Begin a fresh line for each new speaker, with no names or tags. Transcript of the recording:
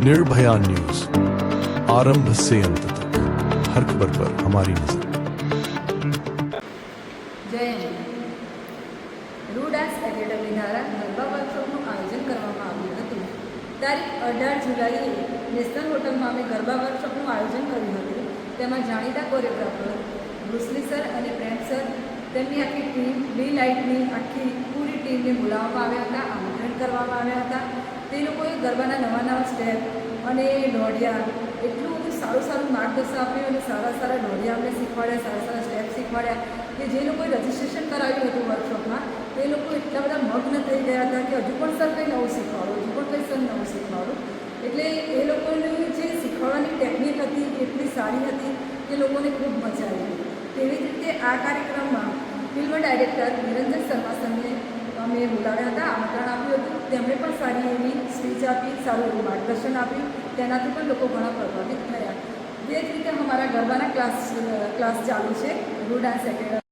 Nirbhaya news, आरंभ से अंत तक हर खबर पर हमारी नजर।
जय રૂડાસ એકેડમી દ્વારા ગરબા વર્કશોપનું આયોજન કરવામાં આવ્યું હતું। તારીખ 18 જુલાઈએ નેશનલ હોટલમાં અમે ગરબા વર્કશોપનું આયોજન કર્યું હતું। તેમાં જાણીતા કોરિયોગ્રાફર બ્રુસલી સર અને પ્રેમ સર તેમની આખી ટીમ બી લાઇટની આખી પૂરી ટીમને બોલાવવામાં આવ્યા હતા, આમંત્રણ કરવામાં આવ્યા હતા। તે લોકોએ ગરબાના નવા સ્ટેપ અને દોઢિયા એટલું બધું સારું માર્ગદર્શન આપ્યું અને સારા દોઢિયા અમને શીખવાડ્યા, સારા સ્ટેપ શીખવાડ્યા કે જે લોકોએ રજિસ્ટ્રેશન કરાવ્યું હતું વર્કશોપમાં તે લોકો એટલા બધા મગ્ન થઈ ગયા હતા કે હજુ પણ સર કંઈ નવું શીખવાડો, હજુ પણ કંઈ સર નવું શીખવાડો। એટલે એ લોકોની જે શીખવાડવાની ટેકનિક હતી એટલી સારી હતી કે લોકોને ખૂબ મજા આવી। તેવી જ રીતે આ કાર્યક્રમમાં ફિલ્મ ડાયરેક્ટર નિરંજન શર્મા સરને અમે બોલાવ્યા હતા, આમંત્રણ આપ્યું હતું। તેમણે પણ સારી એવી સ્પીચ આપી, સારું એવું માર્ગદર્શન આપ્યું, તેનાથી પણ લોકો ઘણા પ્રભાવિત થયા। તે જ રીતે અમારા ગરબાના ક્લાસ ચાલુ છે રૂડાસ એકેડમી।